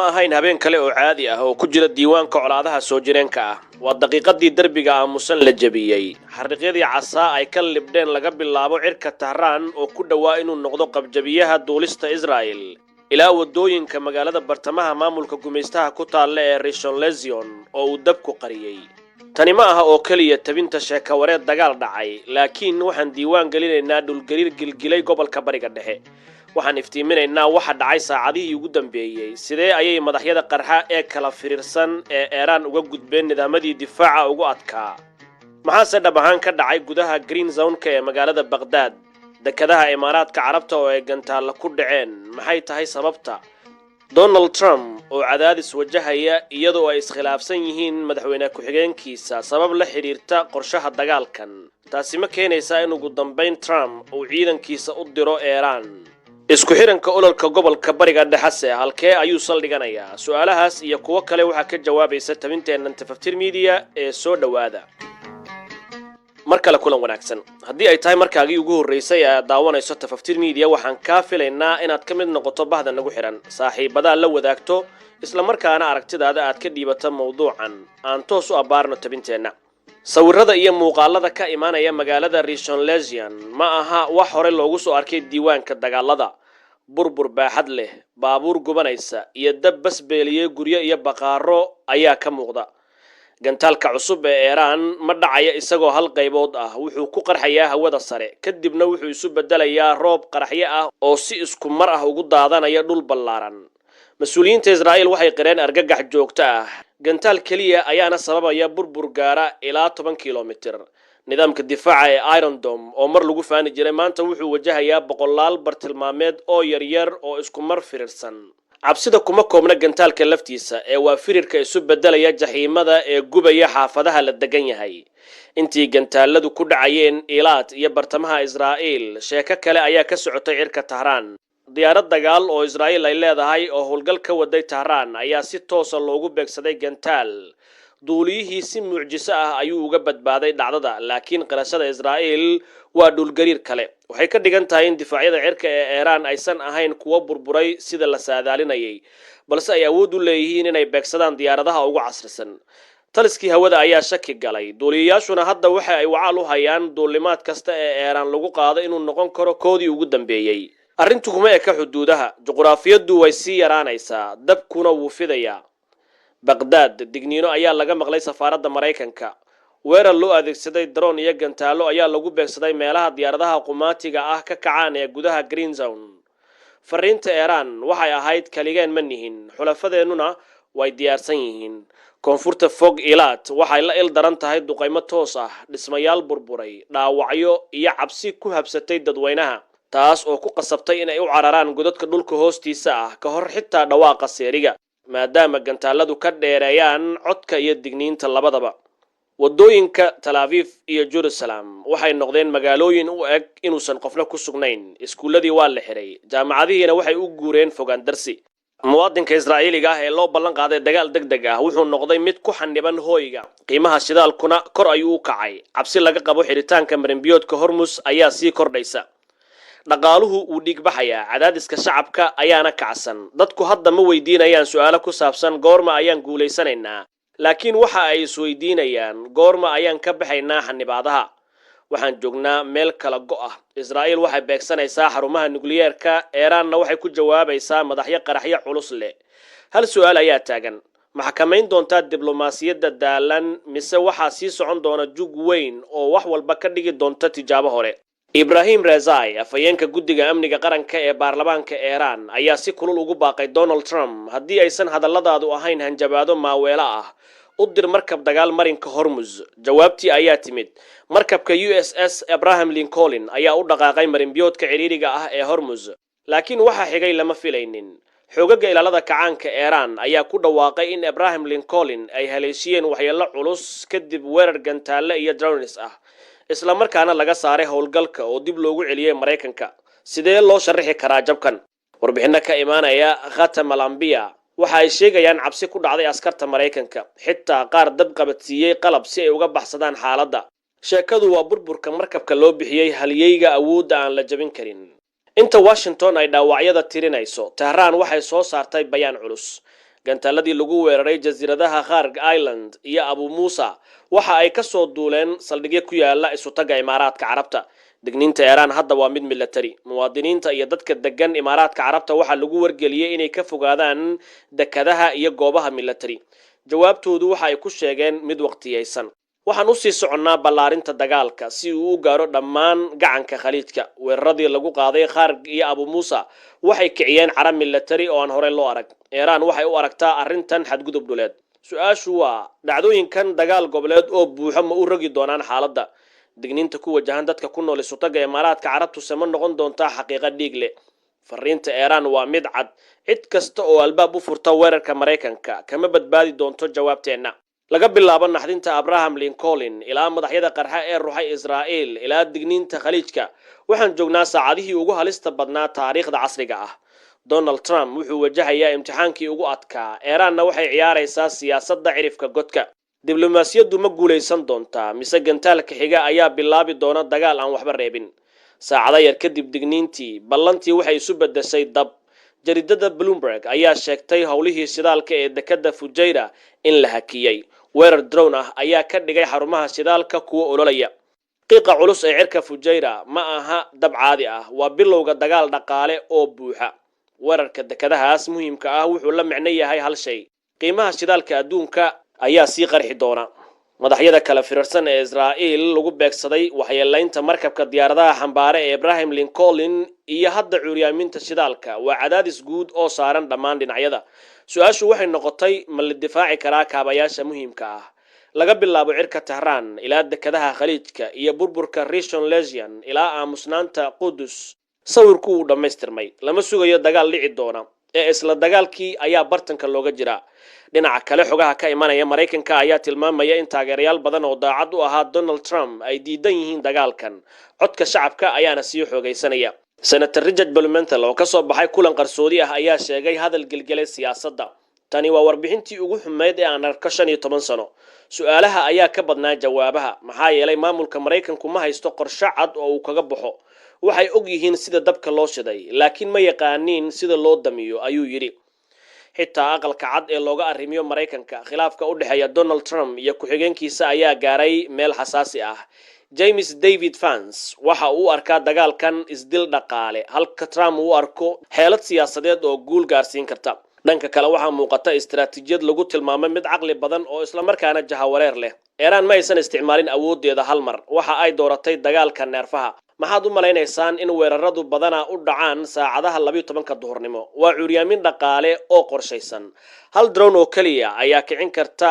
ma ahayn habeen kale oo caadi ah oo ku jira diiwaanka colaadaha soo jireenka ah waa daqiiqadii darbiga aamusan la jabiyay xariiqyadii casaa ay ka libdheen laga bilaabo cirka Tahraan oo ku dhawaa inuu noqdo qabjabiyaha duulista Israel ilaa wadooyinka magaalada bartamaha maamulka gumeystaha ku taalla ee Rishon Lezion oo uu dabku qariyay tani ma aha oo kaliya tabinta sheeka wareed dagaal dhacay laakiin waxaan diiwaan gelinaynaa dhulgariir gilgilay gobolka bariga dhexe waxaan iftiiminaynaa waxa dhacay saacadihii ugu dambeeyay sidee ayay madaxyada qarxa ee kala firiirsan ee Iran uga gudbeen nidaamyadii difaaca ugu adkaa maxaa dhab ahaan ka dhacay gudaha Green Zone-ka ee magaalada Baghdad dekadaha Imaaraadka Carabta oo ay gantaal ku dhaceen maxay tahay sababta Donald Trump oo cadaadis wajahaya iyadoo ay iskhilaafsan yihiin madaxweyne ku-xigeenkiisa sabab la xiriirta qorshaha dagaalkan taasi ma keenaysaa in ugu dambeyn Trump uu ciidankiisa u diro Iran isku xiranka ololka gobolka bariga dhexe halkee ayuu saldhiganayaa su'aalahaas iyo kuwa kale waxa ka jawaabaysa tabinteena Tafaftir Media ee soo dhawaada markale kulan wanaagsan haddii ay tahay markaagii ugu horeysay aad daawanayso Tafaftir Media waxaan ka filaynaa inaad ka mid noqoto bahda nagu xiran saaxiibada la wadaagto isla markaana aragtidaada aad ka dhiibato mowduucan aan toos u abaarno tabinteena sawirada iyo muuqaalada ka imaanaya magaalada Rishon Lezion ma aha wax hore loogu soo arkay diiwaanka dagaalada burbur baaxad leh baabuur gubanaysa iyo dab basbeeliye guryo iyo baqaaro ayaa ka muuqda gantaalka cusub ee Iran ma dhacaya isagoo hal qaybood ah wuxuu ku qarxayaa hawada sare kadibna wuxuu isu bedelayaa roob qaraxyo ah oo si isku mar ah ugu daadanaya dhul ballaaran mas'uuliyiinta Israa'iil waxay qireen argagax joogto ah gantaal kaliya ayaana sababaya burbur gaara ilaa 10 kiiloomitir nidaamka difaaca ee Iron Dome oo mar lagu faani jiray maanta wuxuu wajahayaa boqolaal bartilmaameed oo yaryar oo isku mar firiirsan cabsida kuma koobna gantaalka laftiisa ee waa firirka isu bedelaya jaxiimada ee gubaya xaafadaha la degan yahay intii gantaaladu ku dhacayeen Eilat iyo bartamaha Israa'iil sheeka kale ayaa ka socotay cirka Tahraan diyaarad dagaal oo Israa'iil ay leedahay oo howlgal ka waday Tahraan ayaa si toos ah loogu beegsaday gantaal duuliyihii si mucjiso ah ayuu uga badbaaday dhacdada laakiin qarashada Israa'iil waa dhulgariir kale waxay ka dhigan tahay in difaacyada cirka ee Iran aysan ahayn kuwa burburay sida la saadaalinayay balse ay awood u leeyihiin inay beegsadaan diyaaradaha ugu casrisan taliskii hawada ayaa shaki galay duuliyayaashuna hadda waxa ay wacaal u hayaan duulimaad kasta ee Iran lagu qaado inuu noqon karo koodii ugu dambeeyay arrintu kuma eka xuduudaha juqraafiyadu way sii yaraanaysaa dabkuna wuu fidayaa Baghdad digniino ayaa laga maqlay safaaradda Mareykanka weerar loo adeegsaday drone iyo gantaalo ayaa lagu beegsaday meelaha diyaaradaha qumaatiga ah ka kacaan ee gudaha Green Zone fariinta Iran waxay ahayd kaligeen ma nihin xulafadeenuna way diyaarsan yihiin koonfurta fog Eilat waxay la il daran tahay duqeymo toos ah dhismayaal burburay dhaawacyo iyo cabsi ku habsatay dadweynaha taas oo ku qasabtay inay u cararaan godadka dhulka hoostiisa ah ka hor xitaa dhawaaqa seeriga maadaama gantaaladu ka dheereeyaan codka iyo digniinta labadaba wadooyinka Tel Aviv iyo Jerusalem waxay noqdeen magaalooyin u eg inuusan qofna ku sugnayn iskuuladii waa la xiray jaamacadihiina waxay u guureen fogaan darsi muwaadinka Israa'iiliga ah ee loo ballan qaaday dagaal degdeg ah wuxuu noqday mid ku xaniban hooyga qiimaha shidaalkuna kor ayuu u kacay cabsi laga qabo xiritaanka marinbiyoodka Hormuz ayaa sii kordhaysa dhaqaaluhu uu dhig baxaya cadaadiska shacabka ayaana kacsan dadku hadda ma weydiinayaan su'aalo ku saabsan goorma ayaan guuleysanaynaa laakiin waxa ay isweydiinayaan goorma ayaan ka baxaynaa xanibaadaha waxaan joognaa meel kala go'ah Israa'iil waxay beegsanaysaa xarumaha nukliyeerka Iranna waxay ku jawaabaysaa madaxyo qaraxyo culus leh hal su'aal ayaa taagan maxkamayn doonta diblomaasiyadda daalan mise waxa sii socon doona jug weyn oo wax walba ka dhigi doonta tijaabo hore Ibrahim Rezai afayeenka guddiga amniga qaranka ee baarlamaanka Iran ayaa si kulul ugu baaqay Donald Trump haddii aysan hadalladaadu ahayn hanjabaado maaweelo ah u dir markab dagaal marinka Hormuz jawaabtii ayaa timid markabka USS Abraham Lincoln ayaa u dhaqaaqay marinbiyoodka ciriiriga ah ee Hormuz laakiin waxa xigay lama filaynin xogaga ilaalada kacaanka Iran ayaa ku dhawaaqay in Abraham Lincoln ay haleeshiyeen waxyeello culus kadib weerar gantaale iyo drones ah isla markaana laga saaray howlgalka oo dib loogu celiyay Mareykanka sidee loo sharaxi karaa jabkan warbixinna ka imaanaya Khatam al-Anbiya waxa ay sheegayaan cabsi ku dhacday askarta Mareykanka xitaa qaar dab qabadsiiyay qalab si ay uga baxsadaan xaaladda sheekadu waa burburka markabka loo bixiyay halyeyga awoodda aan la jabin karin inta Washington ay dhaawacyada tirinayso Tehran waxay soo saartay bayaan culus gantaaladii lagu weeraray jasiiradaha Kharg Island iyo Abu Musa waxa ay ka soo duuleen saldhigyo ku yaala isutaga Imaaraadka Carabta. digniinta Iran hadda waa mid military. muwaadiniinta iyo dadka degan Imaaraadka Carabta waxa lagu wargeliyay inay ka fogaadaan dekadaha iyo goobaha military. jawaabtoodu waxa ay ku sheegeen mid waqtiyeysan. waxaan u sii soconnaa ballaarinta dagaalka si uu u gaaro dhammaan gacanka Khaliijka. weeraradii lagu qaaday Kharg iyo Abu Musa waxay kiciyeen carab military oo aan hore loo arag. Iran waxay u aragtaa arrintan xadgudub dhuleed. su-aashu waa dhacdooyinkan dagaal goboleed oo buuxa ma u rogi doonaan xaaladda. digniinta ku wajahan dadka ku nool isutaga Imaaraadka Carabtu sama noqon doontaa xaqiiqo dhiig leh. fariinta Iran waa mid cad. cid kasta oo albaab u furta weerarka Mareykanka kama badbaadi doonto jawaabteena. laga bilaabo naxdinta Abraham Lincoln ilaa madaxyada qarxa ee ruuxay Israa'iil ilaa digniinta Khaliijka waxaan joognaa saacadihii ugu halista badnaa taariikhda casriga ah. Donald Trump wuxuu wajahayaa imtixaankii ugu adkaa. Iranna waxay ciyaaraysaa siyaasadda cirifka godka. diblomaasiyaddu ma guuleysan doontaa mise gantaalka xiga ayaa bilaabi doona dagaal aan waxba reebin. saacado yar kadib digniintii ballantii waxay isu bedeshay dab. jaridada Bloomberg ayaa sheegtay howlihii shidaalka ee dekada Fujairah in la hakiyay. weerar drone ah ayaa ka dhigay xarumaha shidaalka kuwa ololaya. qiiqa culus ee cirka Fujairah ma aha dab caadi ah, waa bilowga dagaal dhaqaale oo buuxa. weerarka dekadahaas muhiimka ah wuxuu la micno yahay hal shay. qiimaha shidaalka adduunka ayaa sii qarxi doona. madaxyada kala firirsan ee Israa'iil lagu beegsaday waxyeelaynta markabka diyaaradaha xambaare ee Abraham Lincoln iyo hadda curyaaminta shidaalka waa cadaadis guud oo saaran dhammaan dhinacyada. su-aashu waxay noqotay ma la difaaci karaa kaabayaasha muhiimka ah laga bilaabo cirka Tehran ilaa dekadaha Khaliijka iyo burburka Rishon Lezion ilaa aamusnaanta Qudus. sawirku uu dhammaystirmay. lama sugayo dagaal dhici doona ee isla dagaalkii ayaa bartanka looga jiraa. dhinaca kale xogaha ka imanaya Mareykanka ayaa tilmaamaya in taageerayaal badan oo daacad u ahaa Donald Trump ay diidan yihiin dagaalkan. codka shacabka ayaana sii xoogaysanaya. Senator Richard Blumenthal oo ka soo baxay kulan qarsoodi ah ayaa sheegay hadal gelgelay siyaasadda. tani waa warbixintii ugu xumeyd ee aan arko 15 sano. su'aalaha ayaa ka badnaa jawaabaha maxaa yeelay maamulka Mareykanku ma haysto qorshe cad oo uu kaga baxo. waxay og yihiin sida dabka loo shiday laakiin ma yaqaaniin sida loo damiyo ayuu yiri. xitaa aqalka cad ee looga arrimiyo Mareykanka khilaafka u dhaxeeya Donald Trump iyo ku-xigeenkiisa ayaa gaaray meel xasaasi ah. James David Vance waxa uu arkaa dagaalkan isdil dhaqaale halka Trump uu arko xeelad siyaasadeed oo guul gaarsiin karta. dhanka kale waxaa muuqata istiraatiijiyad lagu tilmaamay mid caqli badan oo isla markaana jahawareer leh. Iran ma aysan isticmaalin awoodeeda hal mar. waxa ay dooratay dagaalka neerfaha. maxaad u maleynaysaan in weeraradu badana u dhacaan saacadaha 12 duhurnimo? waa curyaamin dhaqaale oo qorshaysan. hal drone oo kaliya ayaa kicin karta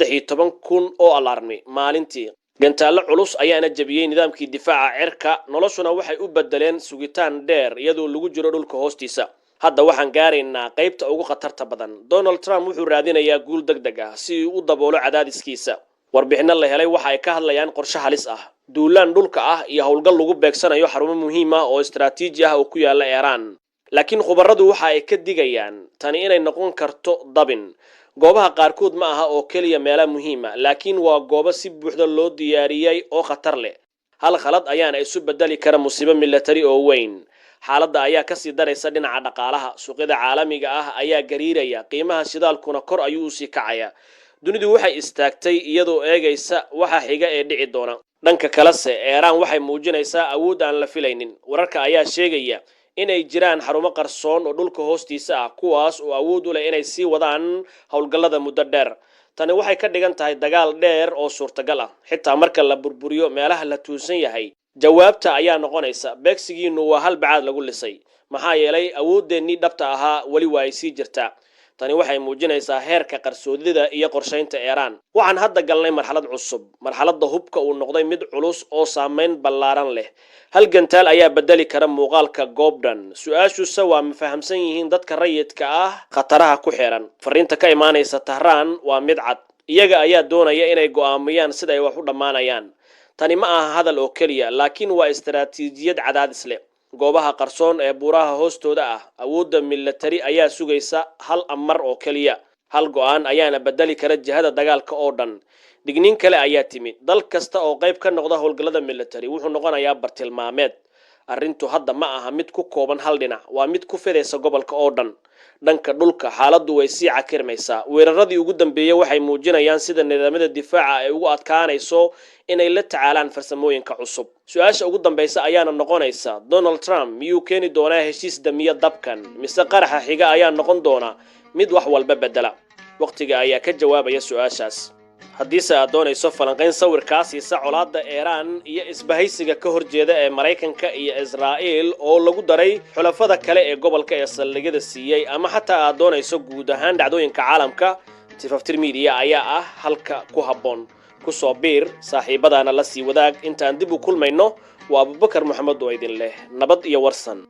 13,000 oo alarmi maalintii. gantaalo culus ayaana jabiyay nidaamkii difaaca cirka. noloshuna waxay u bedeleen sugitaan dheer iyadoo lagu jiro dhulka hoostiisa. hadda waxaan gaaraynaa qaybta ugu khatarta badan. Donald Trump wuxuu raadinayaa guul degdeg ah si uu u daboolo cadaadiskiisa. warbixino la helay waxa ay ka hadlayaan qorshe halis ah, duulaan dhulka ah iyo howlgal lagu beegsanayo xarumo muhiim ah oo istiraatiiji ah oo ku yaala Iran. laakiin khubaradu waxa ay ka digayaan tani inay noqon karto dabin. goobaha qaarkood ma aha oo kaliya meelaha muhiim ah, laakiin waa goobo si buuxda loo diyaariyay oo khatar leh. hal khalad ayaana isu bedeli kara musiibo military oo weyn. xaaladda ayaa ka sii daraysa dhinaca dhaqaalaha. suuqyada caalamiga ah ayaa gariiraya, qiimaha shidaalkuna kor ayuu u sii kacaya. dunidu waxay istaagtay iyadoo eegaysa waxa xiga ee dhici doona. dhanka kalese Iran waxay muujinaysaa awood aan la filaynin. wararka ayaa sheegaya inay jiraan xarumo qarsoon oo dhulka hoostiisa ah kuwaas oo awood u leh inay sii wadaan howlgallada muddo dheer. tani waxay ka dhigan tahay dagaal dheer oo suurtagal ah. xitaa marka la burburiyo meelaha la tuusan yahay, jawaabta ayaa noqonaysa beegsigiinu waa hal bacaad lagu lisay. maxaa yeelay awoodeennii dhabta ahaa weli waa ay sii jirtaa. tani waxay muujinaysaa heerka qarsoodida iyo qorshaynta Iran. waxaan hadda galnay marxalad cusub. marxaladda hubka uu noqday mid culus oo saameyn ballaaran leh. hal gantaal ayaa bedeli kara muuqaalka goobdhan. su-aashuuse waa ma fahamsan yihiin dadka rayidka ah khataraha ku xiran. fariinta ka imaanaysa Tehran waa mid cad. iyaga ayaa doonaya inay go'aamiyaan sida ay wax u dhammaanayaan. tani ma aha hadal oo kaliya, laakiin waa istiraatiijiyad cadaadis leh. goobaha qarsoon ee buuraha hoostooda ah, awoodda military ayaa sugaysa hal amar oo kaliya. hal go'aan ayaana bedeli kara jihada dagaalka oo dhan. digniin kale ayaa timid. dal kasta oo qayb ka noqda howlgallada military wuxuu noqonayaa bartilmaameed. arrintu hadda ma aha mid ku kooban hal dhinac waa mid ku fidaysa gobolka oo dhan dhanka dhulka xaaladdu way sii cakirmaysaa weeraradii ugu dambeeyay waxay muujinayaan sida nidaamyada difaaca ay ugu adkaanayso inay la tacaalaan farsamooyinka cusub su'aasha ugu dambaysa ayaana noqonaysa Donald Trump miyuu keeni doonaa heshiis damiya dabkan mise qaraxa xiga ayaa noqon doona mid wax walba bedela waqtiga ayaa ka jawaabaya su'aashaas haddii aad doonayso falanqayn sawirkaas iyo colaadda Iran iyo isbahaysiga ka horjeeda ee Mareykanka iyo Israa'iil oo lagu daray xulafada kale ee gobolka ee saldhigyada siiyay ama xataa aad doonayso guud ahaan dhacdooyinka caalamka Tifaftir Media ayaa ah halka ku habboon ku soo biir saaxiibadana la sii wadaag intaan dib u kulmayno waa Abubakar Maxamed oo idin leh nabad iyo warsan